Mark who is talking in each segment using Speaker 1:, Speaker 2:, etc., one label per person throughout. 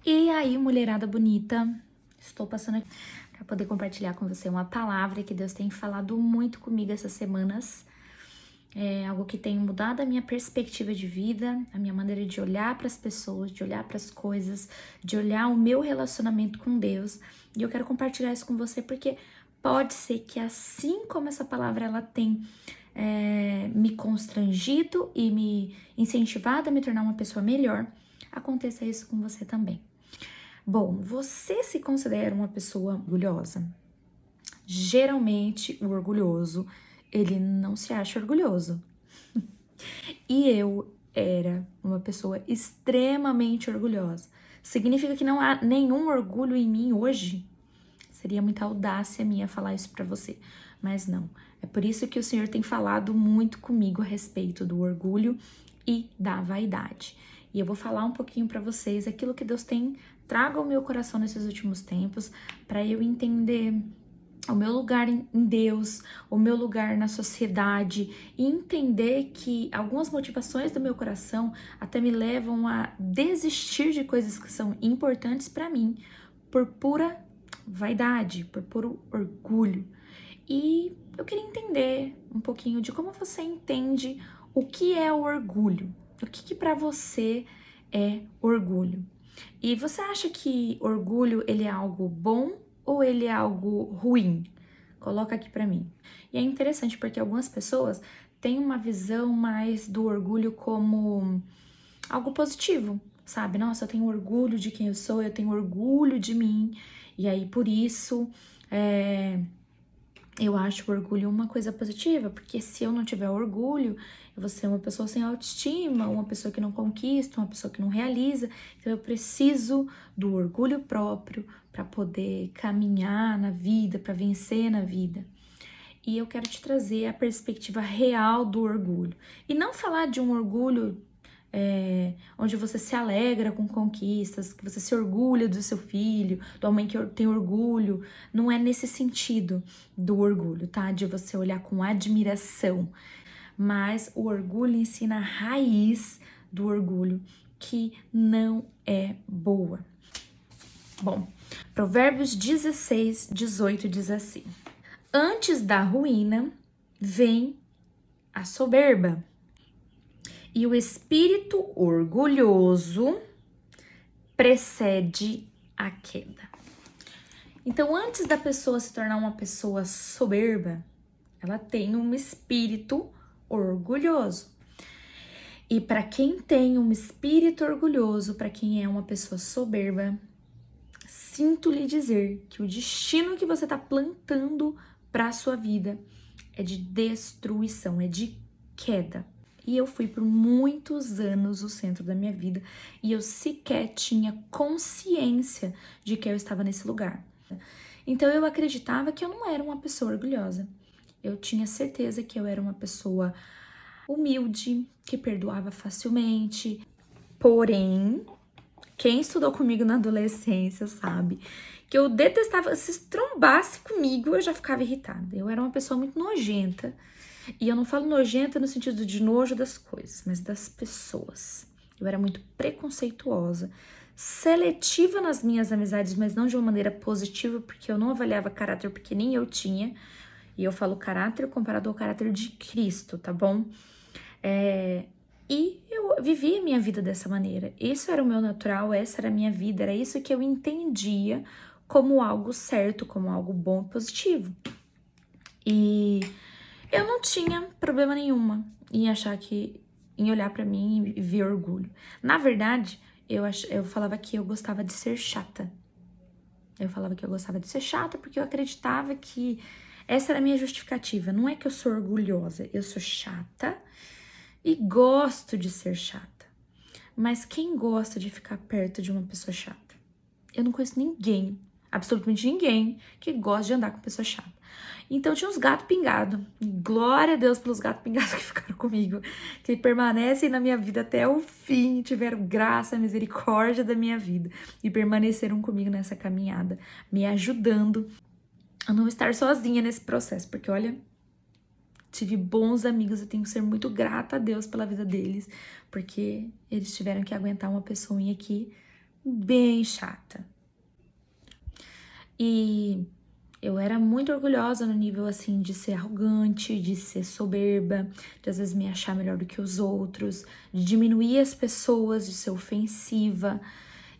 Speaker 1: E aí, mulherada bonita, estou passando aqui para poder compartilhar com você uma palavra que Deus tem falado muito comigo essas semanas. É algo que tem mudado a minha perspectiva de vida, a minha maneira de olhar para as pessoas, de olhar para as coisas, de olhar o meu relacionamento com Deus. E eu quero compartilhar isso com você porque pode ser que assim como essa palavra ela tem me constrangido e me incentivado a me tornar uma pessoa melhor, aconteça isso com você também. Bom, você se considera uma pessoa orgulhosa? Geralmente, o orgulhoso, ele não se acha orgulhoso. E eu era uma pessoa extremamente orgulhosa. Significa que não há nenhum orgulho em mim hoje? Seria muita audácia minha falar isso pra você, mas não. É por isso que o Senhor tem falado muito comigo a respeito do orgulho e da vaidade. E eu vou falar um pouquinho pra vocês aquilo que Deus tem trago ao meu coração nesses últimos tempos, para eu entender o meu lugar em Deus, o meu lugar na sociedade e entender que algumas motivações do meu coração até me levam a desistir de coisas que são importantes para mim por pura vaidade, por puro orgulho. E eu queria entender um pouquinho de como você entende o que é o orgulho. O que para você é orgulho? E você acha que orgulho ele é algo bom ou ele é algo ruim? Coloca aqui pra mim. E é interessante porque algumas pessoas têm uma visão mais do orgulho como algo positivo, sabe? Nossa, eu tenho orgulho de quem eu tenho orgulho de mim. E aí, por isso, eu acho o orgulho uma coisa positiva, porque se eu não tiver orgulho, eu vou ser uma pessoa sem autoestima, uma pessoa que não conquista, uma pessoa que não realiza. Então eu preciso do orgulho próprio para poder caminhar na vida, para vencer na vida. E eu quero te trazer a perspectiva real do orgulho. E não falar de um orgulho onde você se alegra com conquistas, que você se orgulha do seu filho, da mãe que tem orgulho. Não é nesse sentido do orgulho, tá? De você olhar com admiração. Mas o orgulho ensina a raiz do orgulho, que não é boa. Bom, Provérbios 16, 18 diz assim: antes da ruína vem a soberba, e o espírito orgulhoso precede a queda. Então, antes da pessoa se tornar uma pessoa soberba, ela tem um espírito orgulhoso. E para quem tem um espírito orgulhoso, para quem é uma pessoa soberba, sinto lhe dizer que o destino que você está plantando para a sua vida é de destruição, é de queda. E eu fui por muitos anos o centro da minha vida e eu sequer tinha consciência de que eu estava nesse lugar. Então eu acreditava que eu não era uma pessoa orgulhosa. Eu tinha certeza que eu era uma pessoa humilde, que perdoava facilmente. Porém, quem estudou comigo na adolescência sabe que eu detestava, se trombasse comigo eu já ficava irritada. Eu era uma pessoa muito nojenta. E eu não falo nojenta no sentido de nojo das coisas, mas das pessoas. Eu era muito preconceituosa, seletiva nas minhas amizades, mas não de uma maneira positiva, porque eu não avaliava caráter, porque nem eu tinha. E eu falo caráter comparado ao caráter de Cristo, tá bom? E eu vivia a minha vida dessa maneira. Isso era o meu natural, essa era a minha vida, era isso que eu entendia como algo certo, como algo bom e positivo. E eu não tinha problema nenhuma em olhar pra mim e ver orgulho. Na verdade, eu falava que eu gostava de ser chata. Eu falava que eu gostava de ser chata porque eu acreditava que essa era a minha justificativa. Não é que eu sou orgulhosa, eu sou chata e gosto de ser chata. Mas quem gosta de ficar perto de uma pessoa chata? Eu não conheço ninguém, absolutamente ninguém, que gosta de andar com pessoa chata. Então tinha uns gatos pingados. Glória a Deus pelos gatos pingados que ficaram comigo, que permanecem na minha vida até o fim, tiveram graça, misericórdia da minha vida e permaneceram comigo nessa caminhada, me ajudando a não estar sozinha nesse processo, porque olha, tive bons amigos, eu tenho que ser muito grata a Deus pela vida deles, porque eles tiveram que aguentar uma pessoinha que bem chata. E eu era muito orgulhosa no nível, assim, de ser arrogante, de ser soberba, de às vezes me achar melhor do que os outros, de diminuir as pessoas, de ser ofensiva,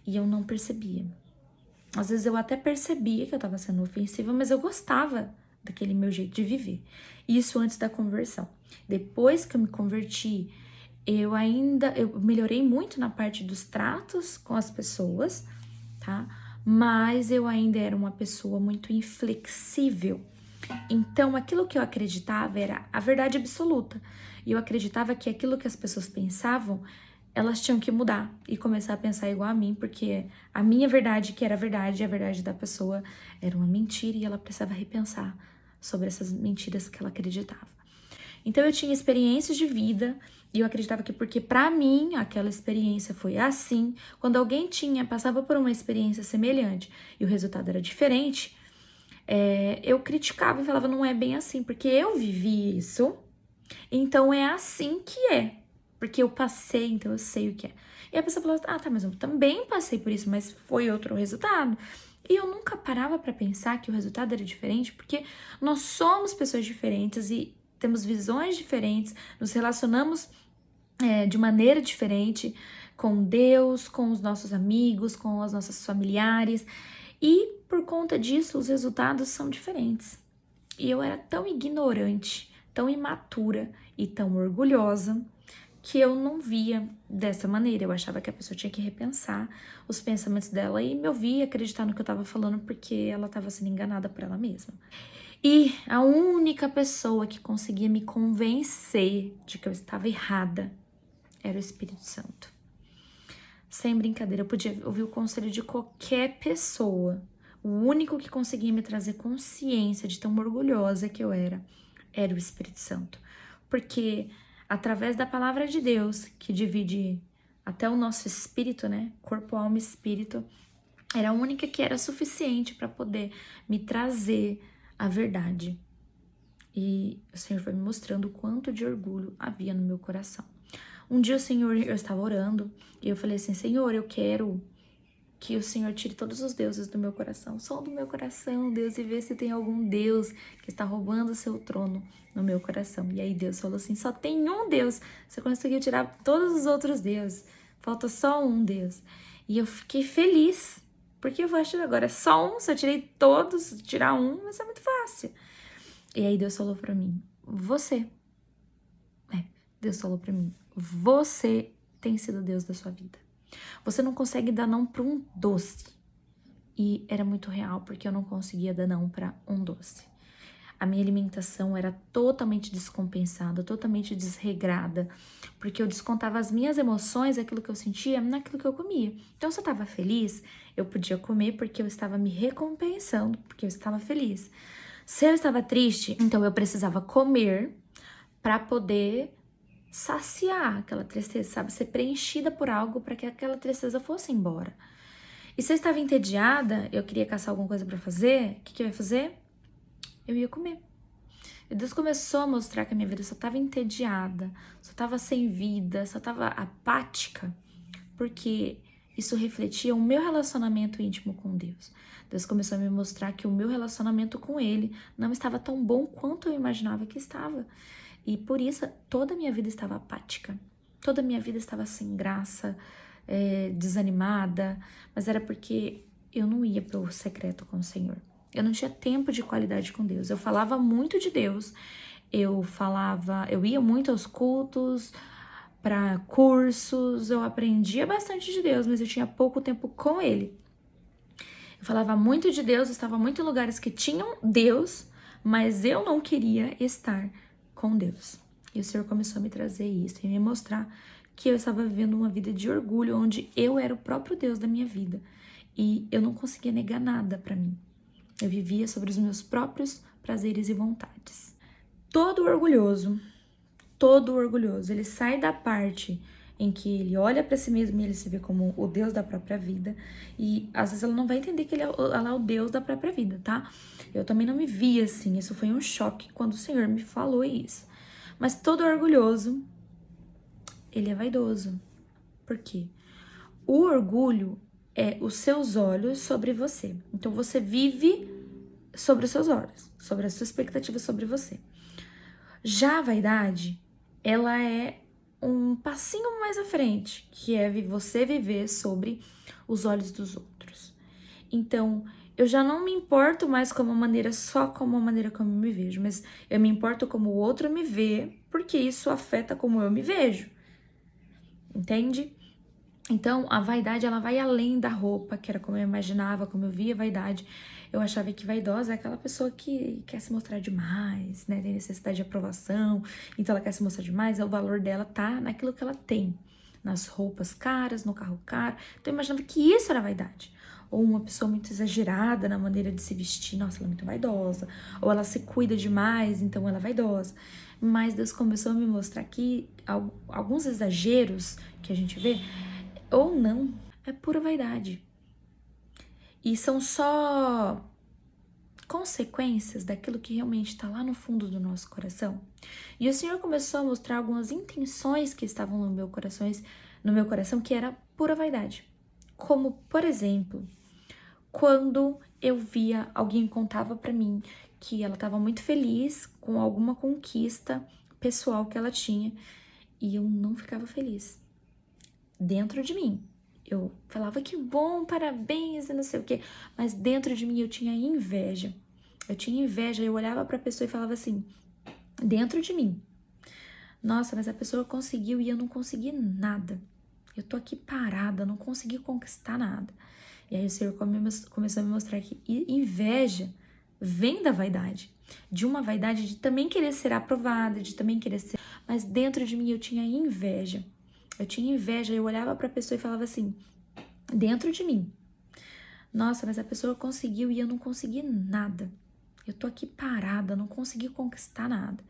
Speaker 1: e eu não percebia. Às vezes eu até percebia que eu tava sendo ofensiva, mas eu gostava daquele meu jeito de viver. Isso antes da conversão. Depois que eu me converti, eu melhorei muito na parte dos tratos com as pessoas, tá? Mas eu ainda era uma pessoa muito inflexível. Então, aquilo que eu acreditava era a verdade absoluta. E eu acreditava que aquilo que as pessoas pensavam, elas tinham que mudar e começar a pensar igual a mim, porque a minha verdade, que era a verdade, e a verdade da pessoa era uma mentira e ela precisava repensar sobre essas mentiras que ela acreditava. Então eu tinha experiências de vida e eu acreditava que porque para mim aquela experiência foi assim, quando alguém passava por uma experiência semelhante e o resultado era diferente, eu criticava e falava, não é bem assim, porque eu vivi isso, então é assim que é. Porque eu passei, então eu sei o que é. E a pessoa falou, ah, tá, mas eu também passei por isso, mas foi outro resultado. E eu nunca parava pra pensar que o resultado era diferente, porque nós somos pessoas diferentes e temos visões diferentes, nos relacionamos de maneira diferente com Deus, com os nossos amigos, com os nossos familiares. E por conta disso, os resultados são diferentes. E eu era tão ignorante, tão imatura e tão orgulhosa que eu não via dessa maneira. Eu achava que a pessoa tinha que repensar os pensamentos dela e me ouvir acreditar no que eu tava falando porque ela tava sendo enganada por ela mesma. E a única pessoa que conseguia me convencer de que eu estava errada era o Espírito Santo. Sem brincadeira, eu podia ouvir o conselho de qualquer pessoa. O único que conseguia me trazer consciência de tão orgulhosa que eu era o Espírito Santo. Porque através da palavra de Deus, que divide até o nosso espírito, né? Corpo, alma e espírito, era a única que era suficiente para poder me trazer a verdade. E o Senhor foi me mostrando o quanto de orgulho havia no meu coração. Um dia eu estava orando e eu falei assim, Senhor, eu quero que o Senhor tire todos os deuses do meu coração, só do meu coração, Deus, e vê se tem algum Deus que está roubando o seu trono no meu coração. E aí Deus falou assim, só tem um Deus, você conseguiu tirar todos os outros deuses, falta só um Deus. E eu fiquei feliz, porque eu acho agora é só um, se eu tirei todos, tirar um, vai ser muito fácil. E aí Deus falou pra mim, Deus falou pra mim, você tem sido Deus da sua vida. Você não consegue dar não para um doce. E era muito real, porque eu não conseguia dar não para um doce. A minha alimentação era totalmente descompensada, totalmente desregrada, porque eu descontava as minhas emoções, aquilo que eu sentia, naquilo que eu comia. Então, se eu estava feliz, eu podia comer porque eu estava me recompensando, porque eu estava feliz. Se eu estava triste, então eu precisava comer para poder saciar aquela tristeza, sabe? Ser preenchida por algo para que aquela tristeza fosse embora. E se eu estava entediada, eu queria caçar alguma coisa para fazer, o que eu ia fazer? Eu ia comer. E Deus começou a mostrar que a minha vida só estava entediada, só estava sem vida, só estava apática, porque isso refletia o meu relacionamento íntimo com Deus. Deus começou a me mostrar que o meu relacionamento com Ele não estava tão bom quanto eu imaginava que estava. E por isso toda a minha vida estava apática, toda a minha vida estava sem graça, desanimada, mas era porque eu não ia para o secreto com o Senhor. Eu não tinha tempo de qualidade com Deus. Eu falava muito de Deus, eu ia muito aos cultos, para cursos, eu aprendia bastante de Deus, mas eu tinha pouco tempo com Ele. Eu falava muito de Deus, estava muito em lugares que tinham Deus, mas eu não queria estar com Deus. E o Senhor começou a me trazer isso e me mostrar que eu estava vivendo uma vida de orgulho, onde eu era o próprio Deus da minha vida. E eu não conseguia negar nada para mim. Eu vivia sobre os meus próprios prazeres e vontades. Todo orgulhoso, ele sai da parte em que ele olha para si mesmo e ele se vê como o Deus da própria vida, e às vezes ela não vai entender que ela é o Deus da própria vida, tá? Eu também não me via assim, isso foi um choque quando o Senhor me falou isso. Mas todo orgulhoso, ele é vaidoso. Por quê? O orgulho é os seus olhos sobre você. Então, você vive sobre os seus olhos, sobre a sua expectativa sobre você. Já a vaidade, ela é um passinho mais à frente, que é você viver sobre os olhos dos outros. Então, eu já não me importo mais só como a maneira como eu me vejo, mas eu me importo como o outro me vê, porque isso afeta como eu me vejo. Entende? Então, a vaidade, ela vai além da roupa, que era como eu imaginava, como eu via a vaidade. Eu achava que vaidosa é aquela pessoa que quer se mostrar demais, né? Tem necessidade de aprovação, então ela quer se mostrar demais, o valor dela tá naquilo que ela tem, nas roupas caras, no carro caro. Então, eu imaginava que isso era vaidade. Ou uma pessoa muito exagerada na maneira de se vestir, nossa, ela é muito vaidosa. Ou ela se cuida demais, então ela é vaidosa. Mas Deus começou a me mostrar que alguns exageros que a gente vê, ou não, é pura vaidade. E são só consequências daquilo que realmente está lá no fundo do nosso coração. E o Senhor começou a mostrar algumas intenções que estavam no meu coração, que era pura vaidade. Como, por exemplo, quando eu via alguém contava para mim que ela estava muito feliz com alguma conquista pessoal que ela tinha e eu não ficava feliz. Dentro de mim, eu falava que bom, parabéns e não sei o quê, mas dentro de mim eu tinha inveja. Eu olhava para a pessoa e falava assim, dentro de mim, nossa, mas a pessoa conseguiu e eu não consegui nada. Eu tô aqui parada, não consegui conquistar nada. E aí o Senhor começou a me mostrar que inveja vem da vaidade. De uma vaidade de também querer ser aprovada, de também querer ser... Mas dentro de mim eu tinha inveja. Eu olhava para a pessoa e falava assim, dentro de mim, nossa, mas a pessoa conseguiu e eu não consegui nada. Eu tô aqui parada, não consegui conquistar nada.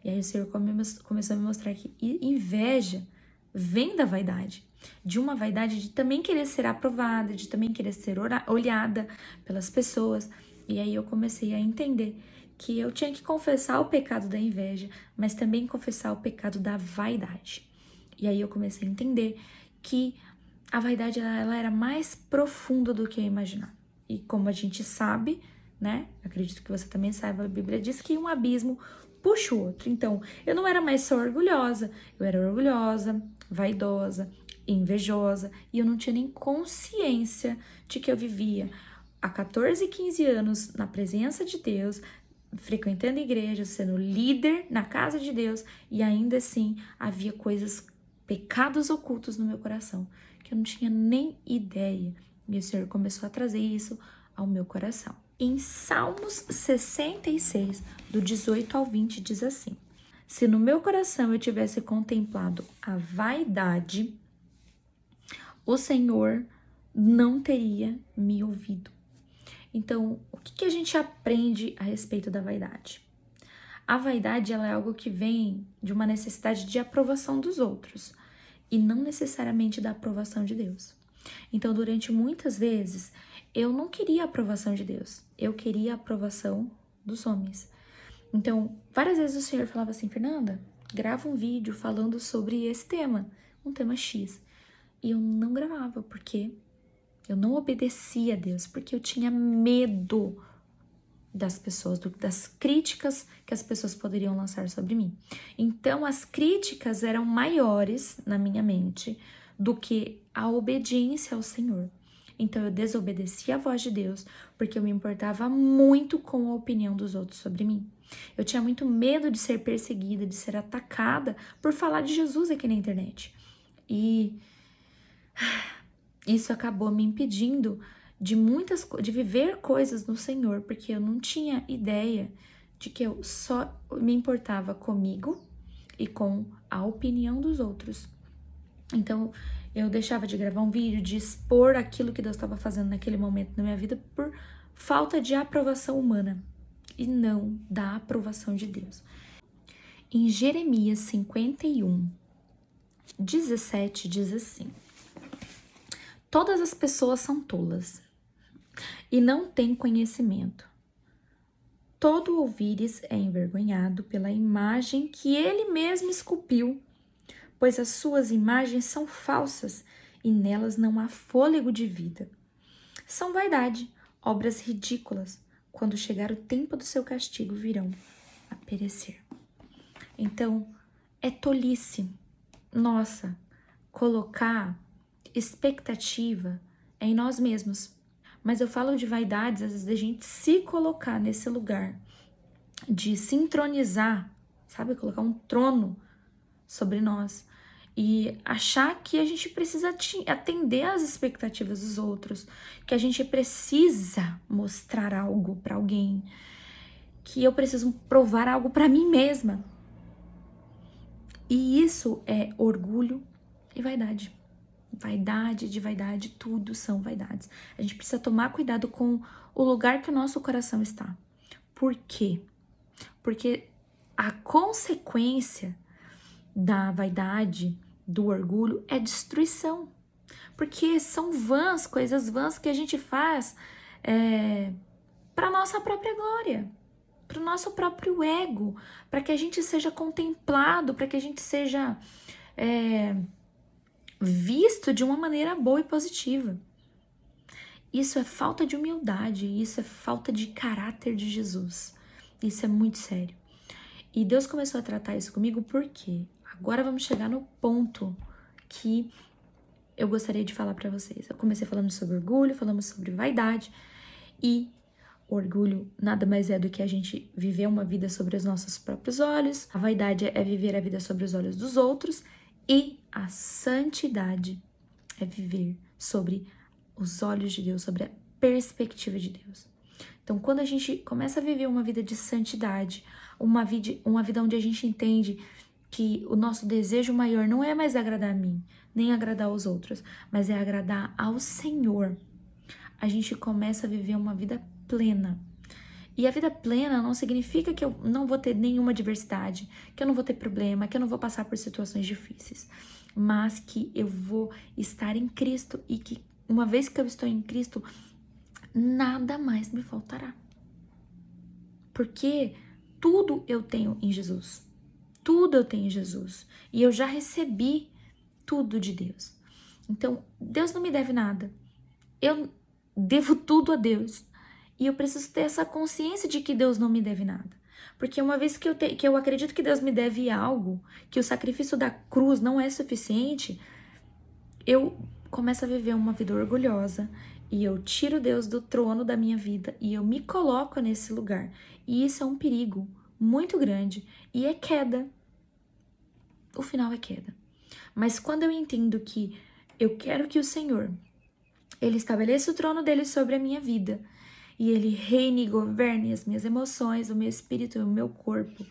Speaker 1: E aí o Senhor começou a me mostrar que inveja vem da vaidade. De uma vaidade de também querer ser aprovada, de também querer ser olhada pelas pessoas. E aí eu comecei a entender que eu tinha que confessar o pecado da inveja, mas também confessar o pecado da vaidade. E aí eu comecei a entender que a vaidade ela era mais profunda do que eu imaginava. E como a gente sabe, né? Acredito que você também saiba, a Bíblia diz que um abismo puxa o outro. Então, eu não era mais só orgulhosa, eu era orgulhosa, vaidosa, invejosa, e eu não tinha nem consciência de que eu vivia há 14, 15 anos na presença de Deus, frequentando a igreja, sendo líder na casa de Deus, e ainda assim havia pecados ocultos no meu coração, que eu não tinha nem ideia. E o Senhor começou a trazer isso ao meu coração. Em Salmos 66, do 18 ao 20, diz assim: se no meu coração eu tivesse contemplado a vaidade, o Senhor não teria me ouvido. Então, o que a gente aprende a respeito da vaidade? A vaidade ela é algo que vem de uma necessidade de aprovação dos outros e não necessariamente da aprovação de Deus. Então, durante muitas vezes, eu não queria a aprovação de Deus, eu queria a aprovação dos homens. Então, várias vezes o Senhor falava assim, Fernanda, grava um vídeo falando sobre esse tema, um tema X. E eu não gravava, porque eu não obedecia a Deus, porque eu tinha medo das pessoas, das críticas que as pessoas poderiam lançar sobre mim. Então, as críticas eram maiores na minha mente do que a obediência ao Senhor. Então, eu desobedecia a voz de Deus porque eu me importava muito com a opinião dos outros sobre mim. Eu tinha muito medo de ser perseguida, de ser atacada por falar de Jesus aqui na internet. E isso acabou me impedindo de viver coisas no Senhor, porque eu não tinha ideia de que eu só me importava comigo e com a opinião dos outros. Então, eu deixava de gravar um vídeo, de expor aquilo que Deus estava fazendo naquele momento na minha vida por falta de aprovação humana e não da aprovação de Deus. Em Jeremias 51, 17 diz assim: todas as pessoas são tolas e não têm conhecimento. Todo ouvires é envergonhado pela imagem que ele mesmo esculpiu, pois as suas imagens são falsas e nelas não há fôlego de vida. São vaidade, obras ridículas. Quando chegar o tempo do seu castigo, virão a perecer. Então, é tolice, nossa, colocar expectativa em nós mesmos. Mas eu falo de vaidades, às vezes, da gente se colocar nesse lugar, de se entronizar, sabe? Colocar um trono sobre nós e achar que a gente precisa atender às expectativas dos outros, que a gente precisa mostrar algo para alguém, que eu preciso provar algo para mim mesma. E isso é orgulho e vaidade. Vaidade de vaidade, tudo são vaidades. A gente precisa tomar cuidado com o lugar que o nosso coração está. Por quê? Porque a consequência da vaidade, do orgulho, é destruição. Porque são vãs, coisas vãs que a gente faz para nossa própria glória, para o nosso próprio ego, para que a gente seja contemplado, para que a gente seja visto de uma maneira boa e positiva. Isso é falta de humildade, isso é falta de caráter de Jesus. Isso é muito sério. E Deus começou a tratar isso comigo porque agora vamos chegar no ponto que eu gostaria de falar para vocês. Eu comecei falando sobre orgulho, falamos sobre vaidade, e orgulho nada mais é do que a gente viver uma vida sobre os nossos próprios olhos. A vaidade é viver a vida sobre os olhos dos outros, e a santidade é viver sobre os olhos de Deus, sobre a perspectiva de Deus. Então, quando a gente começa a viver uma vida de santidade, uma vida onde a gente entende que o nosso desejo maior não é mais agradar a mim, nem agradar aos outros, mas é agradar ao Senhor, a gente começa a viver uma vida plena. E a vida plena não significa que eu não vou ter nenhuma adversidade, que eu não vou ter problema, que eu não vou passar por situações difíceis, mas que eu vou estar em Cristo e que, uma vez que eu estou em Cristo, nada mais me faltará. Porque tudo eu tenho em Jesus. Tudo eu tenho em Jesus. E eu já recebi tudo de Deus. Então, Deus não me deve nada. Eu devo tudo a Deus. E eu preciso ter essa consciência de que Deus não me deve nada. Porque uma vez que eu acredito que Deus me deve algo, que o sacrifício da cruz não é suficiente, eu começo a viver uma vida orgulhosa e eu tiro Deus do trono da minha vida e eu me coloco nesse lugar. E isso é um perigo muito grande e é queda. O final é queda. Mas quando eu entendo que eu quero que o Senhor, Ele estabeleça o trono dele sobre a minha vida e Ele reine e governe as minhas emoções, o meu espírito e o meu corpo,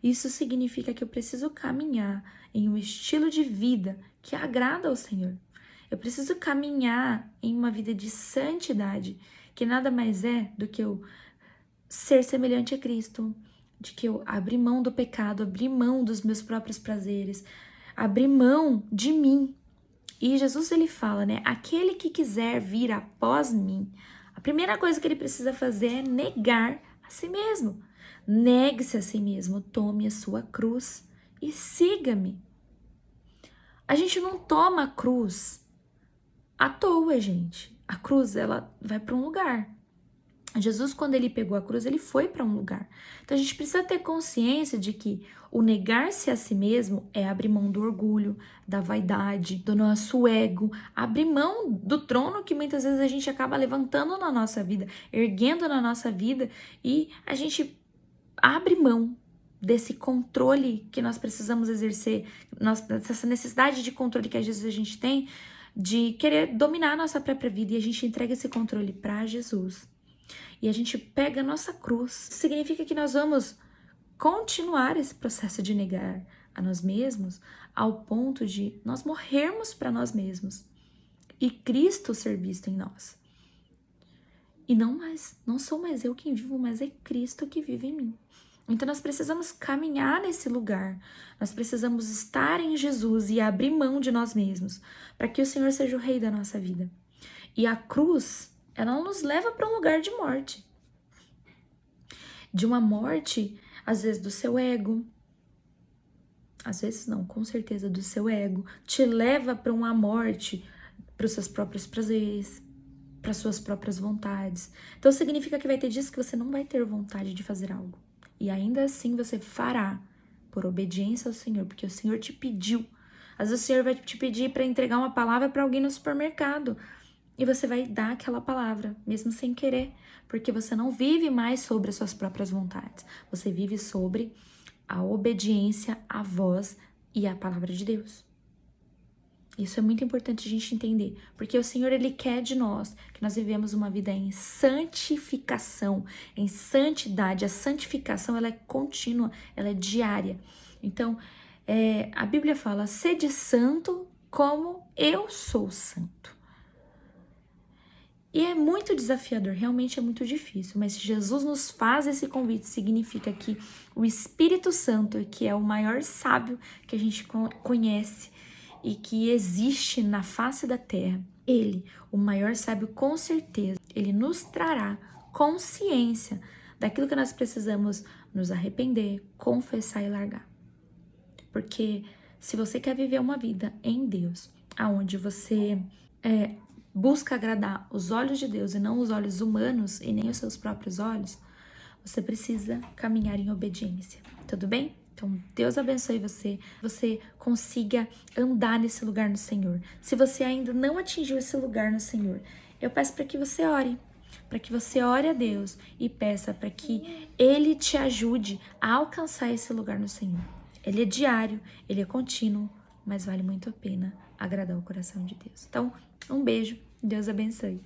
Speaker 1: isso significa que eu preciso caminhar em um estilo de vida que agrada ao Senhor. Eu preciso caminhar em uma vida de santidade, que nada mais é do que eu ser semelhante a Cristo, de que eu abrir mão do pecado, abrir mão dos meus próprios prazeres, abrir mão de mim. E Jesus, ele fala, né? Aquele que quiser vir após mim, a primeira coisa que ele precisa fazer é negar a si mesmo. Negue-se a si mesmo, tome a sua cruz e siga-me. A gente não toma a cruz à toa, gente. A cruz, ela vai para um lugar. Jesus, quando ele pegou a cruz, ele foi para um lugar. Então a gente precisa ter consciência de que o negar-se a si mesmo é abrir mão do orgulho, da vaidade, do nosso ego, abrir mão do trono que muitas vezes a gente acaba levantando na nossa vida, erguendo na nossa vida, e a gente abre mão desse controle que nós precisamos exercer, dessa necessidade de controle que às vezes a gente tem, de querer dominar a nossa própria vida, e a gente entrega esse controle para Jesus. E a gente pega a nossa cruz. Significa que nós vamos continuar esse processo de negar a nós mesmos ao ponto de nós morrermos para nós mesmos e Cristo ser visto em nós. E não sou mais eu quem vivo, mas é Cristo que vive em mim. Então nós precisamos caminhar nesse lugar. Nós precisamos estar em Jesus e abrir mão de nós mesmos para que o Senhor seja o rei da nossa vida. E a cruz, ela nos leva para um lugar de morte. De uma morte, às vezes, do seu ego. Às vezes não, com certeza do seu ego. Te leva para uma morte para os seus próprios prazeres, para suas próprias vontades. Então significa que vai ter dias que você não vai ter vontade de fazer algo. E ainda assim você fará por obediência ao Senhor, porque o Senhor te pediu. Às vezes o Senhor vai te pedir para entregar uma palavra para alguém no supermercado. E você vai dar aquela palavra, mesmo sem querer, porque você não vive mais sobre as suas próprias vontades. Você vive sobre a obediência à voz e à palavra de Deus. Isso é muito importante a gente entender, porque o Senhor, Ele quer de nós que nós vivemos uma vida em santificação, em santidade. A santificação, ela é contínua, ela é diária. Então, a Bíblia fala, sede santo como eu sou santo. E é muito desafiador, realmente é muito difícil, mas se Jesus nos faz esse convite, significa que o Espírito Santo, que é o maior sábio que a gente conhece e que existe na face da terra, ele, o maior sábio, com certeza, ele nos trará consciência daquilo que nós precisamos nos arrepender, confessar e largar. Porque se você quer viver uma vida em Deus, aonde você busca agradar os olhos de Deus e não os olhos humanos e nem os seus próprios olhos, você precisa caminhar em obediência, tudo bem? Então, Deus abençoe você consiga andar nesse lugar no Senhor. Se você ainda não atingiu esse lugar no Senhor, eu peço para que você ore a Deus e peça para que Ele te ajude a alcançar esse lugar no Senhor. Ele é diário, ele é contínuo, mas vale muito a pena agradar o coração de Deus. Então, um beijo, Deus abençoe.